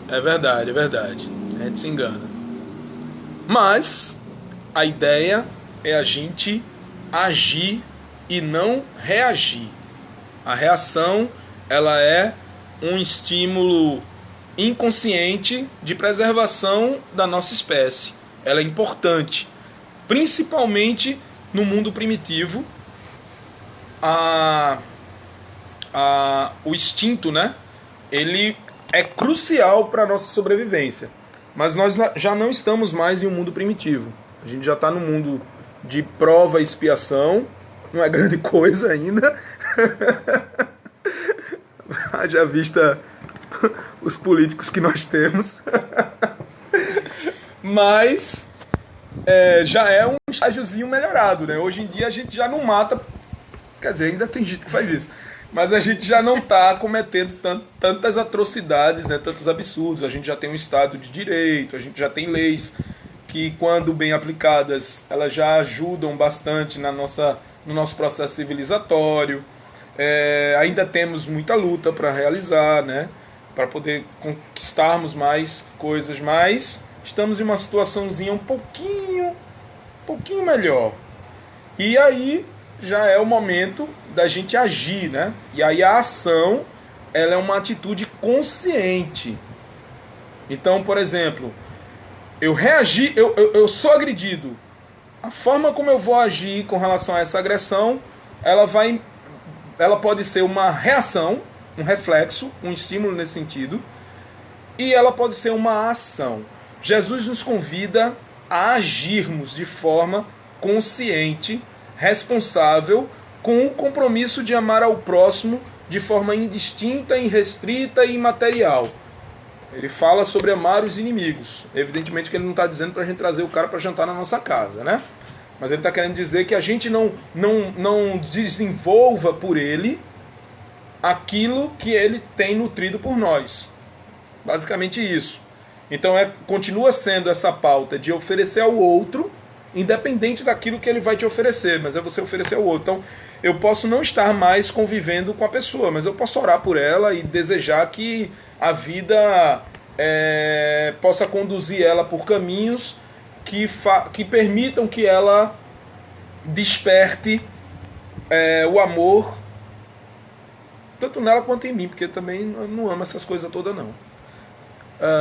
É verdade, é verdade. A gente se engana. Mas a ideia é a gente agir e não reagir. A reação, ela é um estímulo inconsciente de preservação da nossa espécie. Ela é importante, principalmente no mundo primitivo. O instinto, né? Ele é crucial para a nossa sobrevivência. Mas nós já não estamos mais em um mundo primitivo. A gente já está no mundo de prova e expiação. Não é grande coisa ainda. Haja vista os políticos que nós temos. Mas já é um estágiozinho melhorado, né? Hoje em dia a gente já não mata. Quer dizer, ainda tem gente que faz isso. Mas a gente já não está cometendo tantas atrocidades, né? Tantos absurdos. A gente já tem um Estado de Direito, a gente já tem leis que, quando bem aplicadas, elas já ajudam bastante no nosso processo civilizatório. Ainda temos muita luta para realizar, né? Para poder conquistarmos mais coisas, mas estamos em uma situaçãozinha um pouquinho melhor. E aí já é o momento da gente agir, né? E aí a ação, ela é uma atitude consciente. Então, por exemplo, eu reagi, eu sou agredido. A forma como eu vou agir com relação a essa agressão, ela pode ser uma reação, um reflexo, um estímulo nesse sentido, e ela pode ser uma ação. Jesus nos convida a agirmos de forma consciente, responsável, com o compromisso de amar ao próximo de forma indistinta, irrestrita e imaterial. Ele fala sobre amar os inimigos. Evidentemente que ele não está dizendo para a gente trazer o cara para jantar na nossa casa, né? Mas ele está querendo dizer que a gente não desenvolva por ele aquilo que ele tem nutrido por nós. Basicamente isso. Então continua sendo essa pauta de oferecer ao outro, independente daquilo que ele vai te oferecer, mas é você oferecer ao outro. Então, eu posso não estar mais convivendo com a pessoa, mas eu posso orar por ela e desejar que a vida possa conduzir ela por caminhos que permitam que ela desperte o amor, tanto nela quanto em mim, porque também não amo essas coisas todas, não.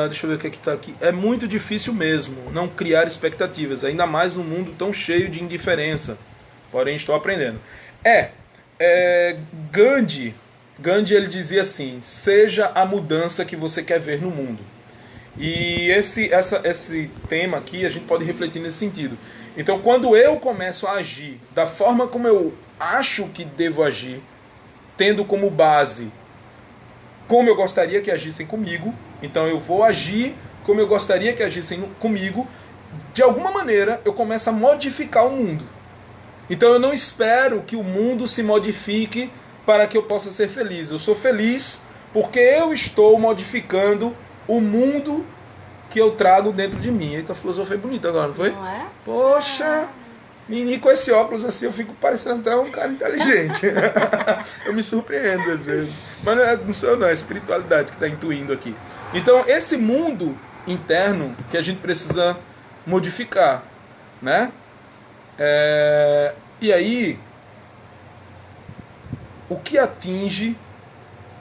Deixa eu ver o que está aqui. É muito difícil mesmo não criar expectativas, ainda mais num mundo tão cheio de indiferença. Porém, estou aprendendo. Gandhi, ele dizia assim: seja a mudança que você quer ver no mundo. E esse tema aqui a gente pode refletir nesse sentido. Então, quando eu começo a agir da forma como eu acho que devo agir, tendo como base como eu gostaria que agissem comigo, então eu vou agir como eu gostaria que agissem comigo, de alguma maneira eu começo a modificar o mundo. Então eu não espero que o mundo se modifique para que eu possa ser feliz. Eu sou feliz porque eu estou modificando o mundo que eu trago dentro de mim. Eita, a filosofia é bonita agora, não foi? Não é? Poxa, menino, com esse óculos assim eu fico parecendo até um cara inteligente. Eu me surpreendo às vezes. Mas não sou eu não, é a espiritualidade que está intuindo aqui. Então esse mundo interno que a gente precisa modificar, né? E aí, o que atinge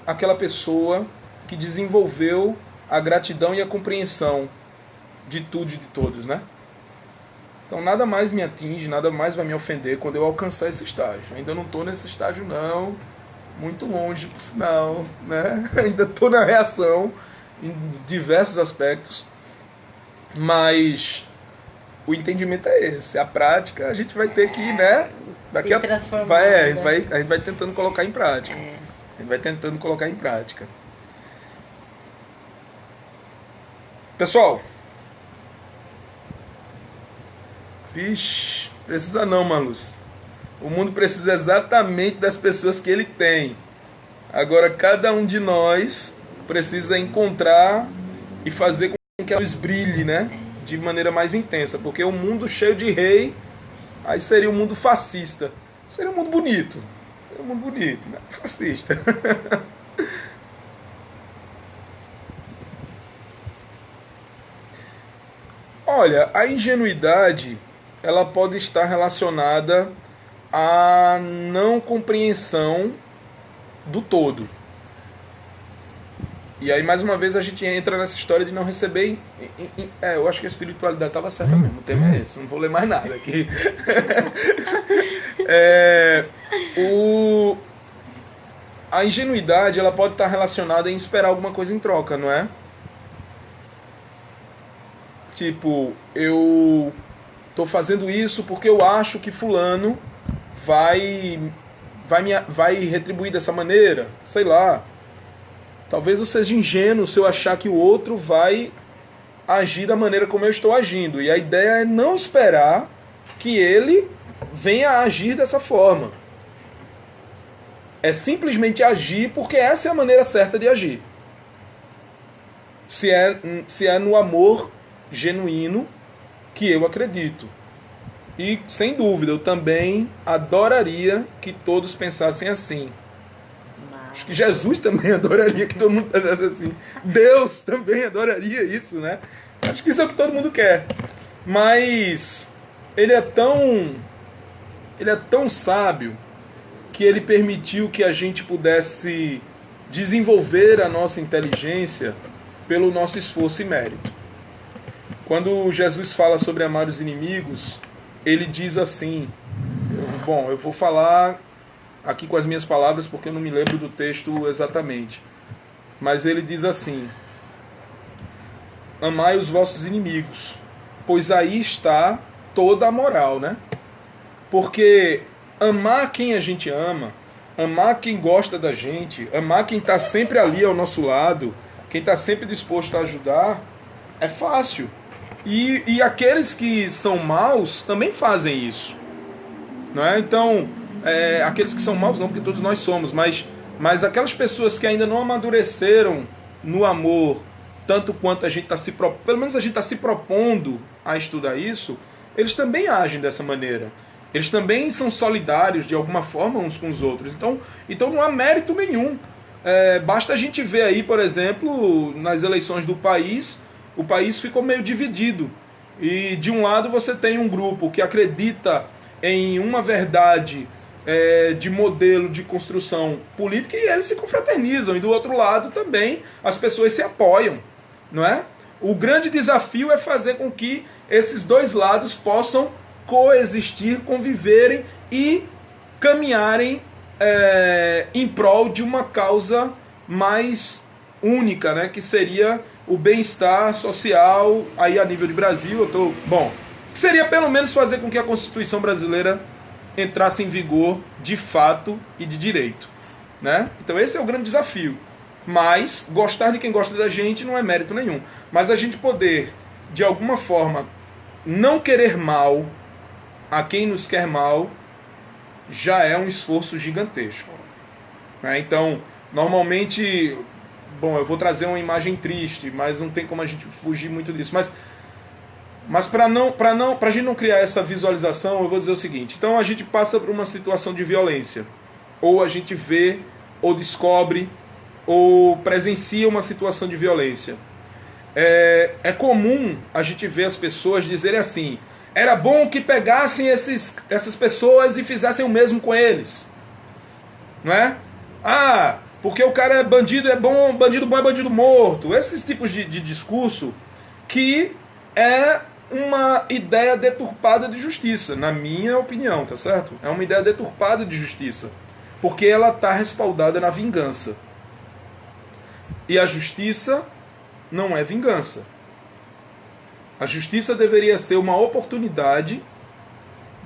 aquela pessoa que desenvolveu a gratidão e a compreensão de tudo e de todos, né? Então nada mais me atinge, nada mais vai me ofender quando eu alcançar esse estágio. Ainda não estou nesse estágio não, muito longe, por sinal, né? Ainda estou na reação em diversos aspectos, mas o entendimento é esse. A prática a gente vai ter que, né, Daqui a transformando. a gente vai tentando colocar em prática. A gente vai tentando colocar em prática. Pessoal, vixe, precisa não, Maluz. O mundo precisa exatamente das pessoas que ele tem. Agora, cada um de nós precisa encontrar e fazer com que a luz brilhe, né? De maneira mais intensa. Porque um mundo cheio de rei, aí seria um mundo fascista. Seria um mundo bonito. Seria um mundo bonito, né? Fascista. Olha, a ingenuidade, ela pode estar relacionada à não compreensão do todo. E aí, mais uma vez, a gente entra nessa história de não receber... eu acho que a espiritualidade estava certa mesmo. O tema é esse. Não vou ler mais nada aqui. A ingenuidade, ela pode estar relacionada em esperar alguma coisa em troca, não é? Tipo, eu tô fazendo isso porque eu acho que fulano vai retribuir dessa maneira, sei lá. Talvez eu seja ingênuo se eu achar que o outro vai agir da maneira como eu estou agindo. E a ideia é não esperar que ele venha a agir dessa forma. É simplesmente agir porque essa é a maneira certa de agir. Se é no amor genuíno que eu acredito. E, sem dúvida, eu também adoraria que todos pensassem assim. Acho que Jesus também adoraria que todo mundo pensasse assim. Deus também adoraria isso, né? Acho que isso é o que todo mundo quer. Mas ele é tão sábio que ele permitiu que a gente pudesse desenvolver a nossa inteligência pelo nosso esforço e mérito. Quando Jesus fala sobre amar os inimigos, ele diz assim... eu vou falar aqui com as minhas palavras porque eu não me lembro do texto exatamente. Mas ele diz assim: amai os vossos inimigos, pois aí está toda a moral, né? Porque amar quem a gente ama, amar quem gosta da gente, amar quem está sempre ali ao nosso lado, quem está sempre disposto a ajudar, é fácil. E aqueles que são maus também fazem isso, não é? Então, aqueles que são maus não, porque todos nós somos, mas aquelas pessoas que ainda não amadureceram no amor, tanto quanto a gente está pelo menos a gente está se propondo a estudar isso, eles também agem dessa maneira. Eles também são solidários de alguma forma uns com os outros. Então não há mérito nenhum. Basta a gente ver aí, por exemplo, nas eleições do país, o país ficou meio dividido. E de um lado você tem um grupo que acredita em uma verdade de modelo de construção política e eles se confraternizam. E do outro lado também as pessoas se apoiam, não é? O grande desafio é fazer com que esses dois lados possam coexistir, conviverem e caminharem em prol de uma causa mais única, né? Que seria o bem-estar social aí a nível de Brasil. Que seria pelo menos fazer com que a Constituição brasileira entrasse em vigor de fato e de direito, né? Então esse é o grande desafio. Mas gostar de quem gosta da gente não é mérito nenhum. Mas a gente poder, de alguma forma, não querer mal a quem nos quer mal, já é um esforço gigantesco, né? Então, normalmente, eu vou trazer uma imagem triste, mas não tem como a gente fugir muito disso. Mas para a gente não criar essa visualização, eu vou dizer o seguinte: então a gente passa por uma situação de violência, ou a gente vê, ou descobre, ou presencia uma situação de violência. É comum a gente ver as pessoas dizerem assim: era bom que pegassem essas pessoas e fizessem o mesmo com eles, não é? Porque o cara é bandido bom é bandido morto. Esses tipos de discurso que é uma ideia deturpada de justiça, na minha opinião, tá certo? É uma ideia deturpada de justiça, porque ela está respaldada na vingança. E a justiça não é vingança. A justiça deveria ser uma oportunidade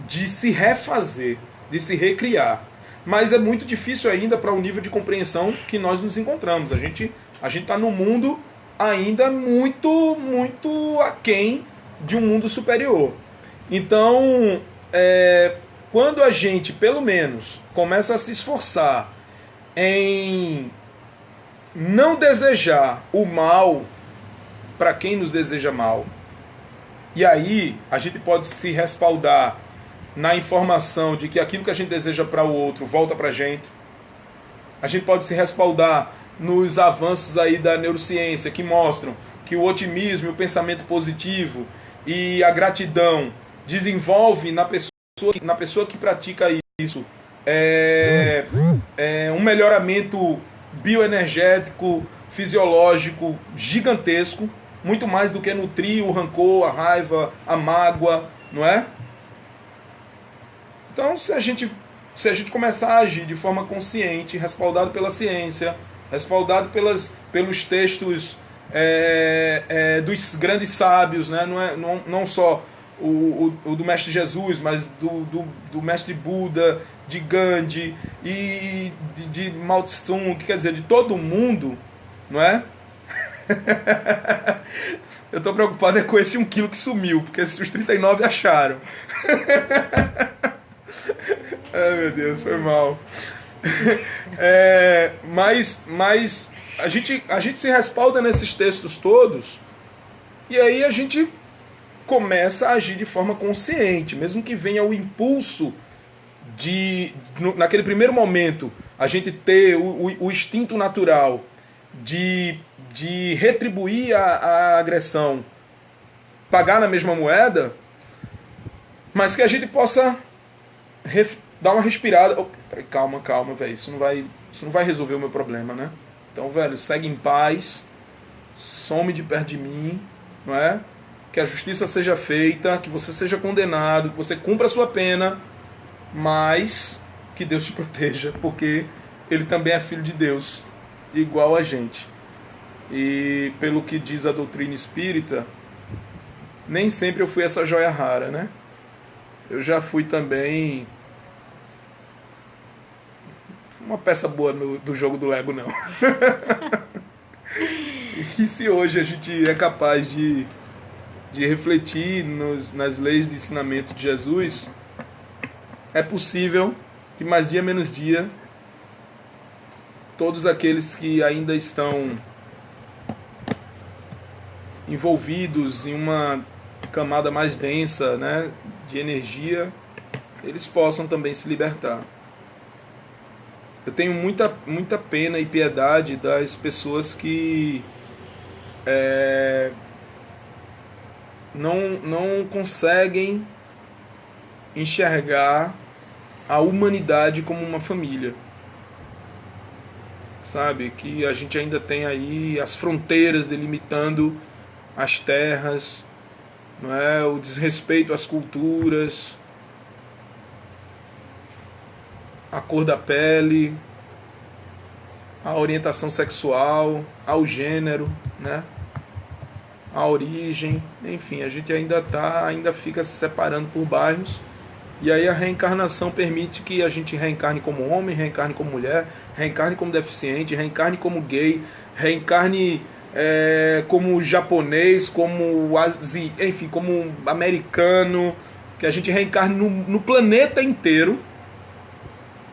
de se refazer, de se recriar. Mas é muito difícil ainda para o nível de compreensão que nós nos encontramos. A gente está num mundo ainda muito, muito aquém de um mundo superior. Então, quando a gente, pelo menos, começa a se esforçar em não desejar o mal para quem nos deseja mal, e aí a gente pode se respaldar na informação de que aquilo que a gente deseja para o outro volta para a gente pode se respaldar nos avanços aí da neurociência que mostram que o otimismo, o pensamento positivo e a gratidão desenvolve na pessoa que pratica isso um melhoramento bioenergético, fisiológico gigantesco, muito mais do que nutrir o rancor, a raiva, a mágoa, não é? Então, se a gente começar a agir de forma consciente, respaldado pela ciência, respaldado pelos textos dos grandes sábios, né? Não só o do Mestre Jesus, mas do Mestre Buda, de Gandhi e de Mao Tse-tung, que quer dizer, de todo mundo, não é? Eu estou preocupado com esse 1 quilo que sumiu, porque os 39 acharam. Ai, meu Deus, foi mal. Mas a gente se respalda nesses textos todos, e aí a gente começa a agir de forma consciente, mesmo que venha o impulso naquele primeiro momento, a gente ter o instinto natural de retribuir a agressão, pagar na mesma moeda, mas que a gente possa dar uma respirada. Oh, calma, velho, isso não vai resolver o meu problema, né? Então, velho, segue em paz, some de perto de mim, não é? Que a justiça seja feita, que você seja condenado, que você cumpra a sua pena, mas que Deus te proteja, porque ele também é filho de Deus, igual a gente. E pelo que diz a doutrina espírita, nem sempre eu fui essa joia rara, né? Eu já fui também uma peça boa do jogo do Lego, não. E se hoje a gente é capaz de refletir nas leis de ensinamento de Jesus, é possível que mais dia menos dia todos aqueles que ainda estão envolvidos em uma camada mais densa, né, de energia, eles possam também se libertar. Eu tenho muita pena e piedade das pessoas que não conseguem enxergar a humanidade como uma família. Sabe? Que a gente ainda tem aí as fronteiras delimitando as terras, não é? O desrespeito às culturas, a cor da pele, a orientação sexual, ao gênero, né? A origem, enfim, a gente ainda fica se separando por bairros. E aí a reencarnação permite que a gente reencarne como homem, reencarne como mulher, reencarne como deficiente, reencarne como gay, reencarne como japonês, como enfim, como americano, que a gente reencarne no planeta inteiro,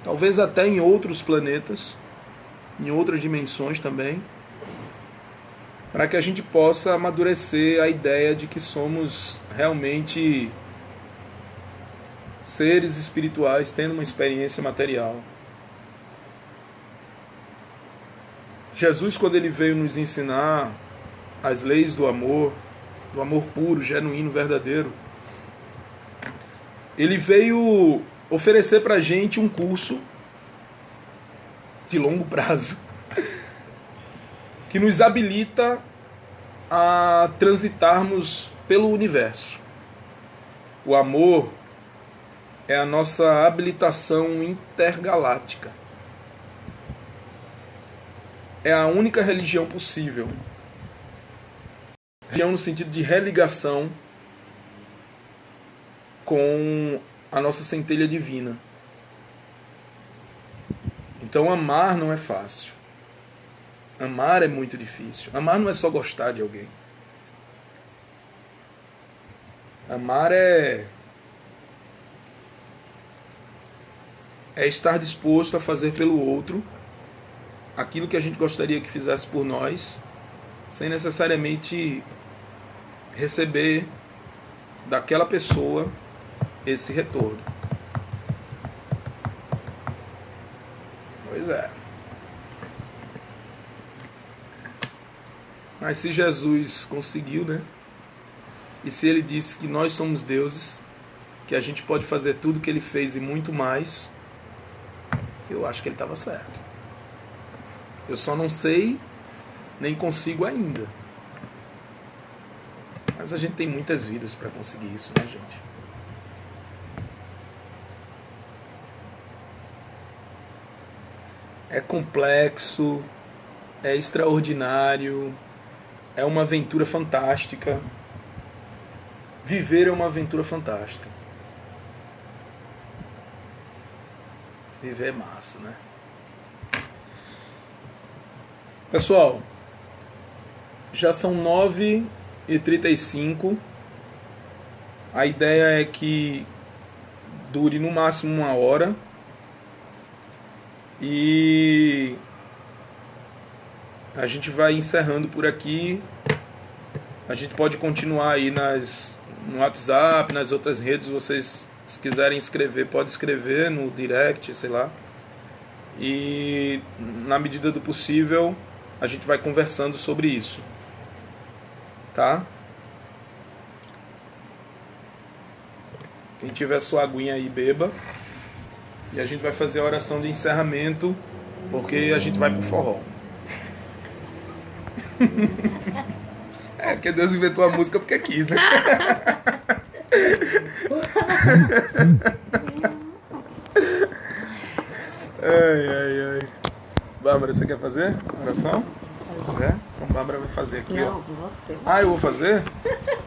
talvez até em outros planetas, em outras dimensões também, para que a gente possa amadurecer a ideia de que somos realmente seres espirituais tendo uma experiência material. Jesus, quando ele veio nos ensinar as leis do amor puro, genuíno, verdadeiro, ele veio oferecer para a gente um curso de longo prazo que nos habilita a transitarmos pelo universo. O amor é a nossa habilitação intergaláctica. É a única religião possível. Religião no sentido de religação com a nossa centelha divina. Então amar não é fácil. Amar é muito difícil. Amar não é só gostar de alguém. Amar é estar disposto a fazer pelo outro aquilo que a gente gostaria que fizesse por nós, sem necessariamente receber daquela pessoa esse retorno. Pois é. Mas se Jesus conseguiu, né? E se ele disse que nós somos deuses, que a gente pode fazer tudo que ele fez e muito mais, eu acho que ele estava certo. Eu só não sei, nem consigo ainda. Mas a gente tem muitas vidas para conseguir isso, né, gente? É complexo, é extraordinário, é uma aventura fantástica. Viver é uma aventura fantástica. Viver é massa, né? Pessoal, já são 9h35. A ideia é que dure no máximo 1 hora. E a gente vai encerrando por aqui. A gente pode continuar aí no WhatsApp, nas outras redes. Vocês, se quiserem escrever, pode escrever no direct, sei lá. E na medida do possível a gente vai conversando sobre isso, tá? Quem tiver sua aguinha aí, beba. E a gente vai fazer a oração de encerramento, porque a gente vai pro forró. É, porque Deus inventou a música porque quis, né? Ai. Bárbara, você quer fazer a oração? É? Então Bárbara vai fazer aqui, não, ó. você. Ah, eu vou fazer?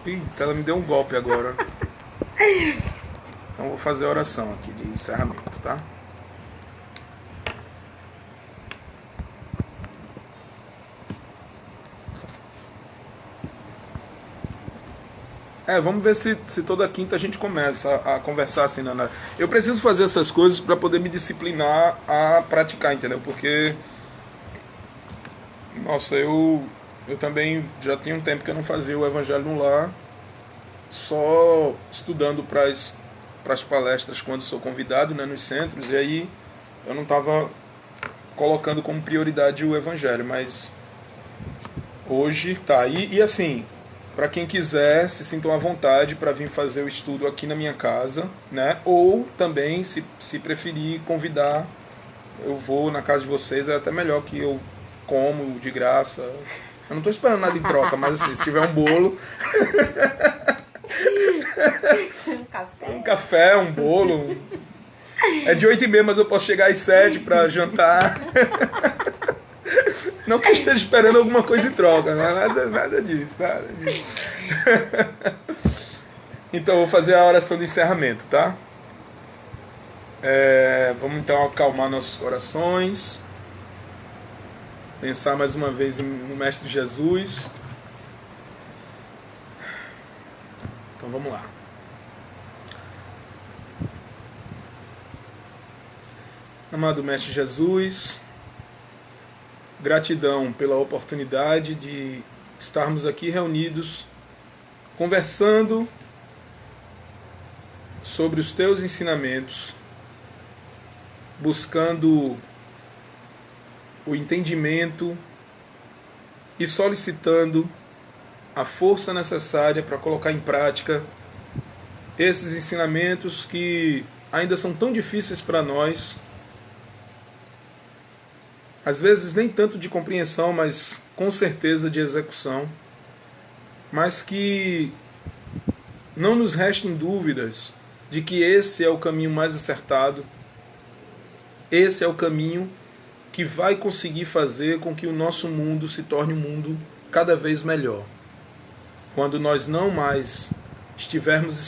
Eita, ela me deu um golpe agora. Então vou fazer a oração aqui de encerramento, tá? Vamos ver se toda quinta a gente começa a conversar assim, Nana. Eu preciso fazer essas coisas para poder me disciplinar a praticar, entendeu? Porque, nossa, eu também já tinha um tempo que eu não fazia o Evangelho no Lar, só estudando para as palestras quando sou convidado, né, nos centros, e aí eu não estava colocando como prioridade o Evangelho, mas hoje tá. E assim, para quem quiser, se sintam à vontade para vir fazer o estudo aqui na minha casa, né? Ou também, se preferir convidar, eu vou na casa de vocês, é até melhor que eu como de graça. Eu não estou esperando nada em troca, mas assim, se tiver um bolo, um café, um bolo. É de 8h30, mas eu posso chegar às 7 para jantar. Não que eu esteja esperando alguma coisa em troca, né? Nada disso. Então, eu vou fazer a oração de encerramento, tá? Vamos então acalmar nossos corações. Pensar mais uma vez no Mestre Jesus. Então, vamos lá. Amado Mestre Jesus, gratidão pela oportunidade de estarmos aqui reunidos, conversando sobre os teus ensinamentos, buscando o entendimento e solicitando a força necessária para colocar em prática esses ensinamentos que ainda são tão difíceis para nós. Às vezes nem tanto de compreensão, mas com certeza de execução. Mas que não nos restem dúvidas de que esse é o caminho mais acertado. Esse é o caminho que vai conseguir fazer com que o nosso mundo se torne um mundo cada vez melhor. Quando nós não mais estivermos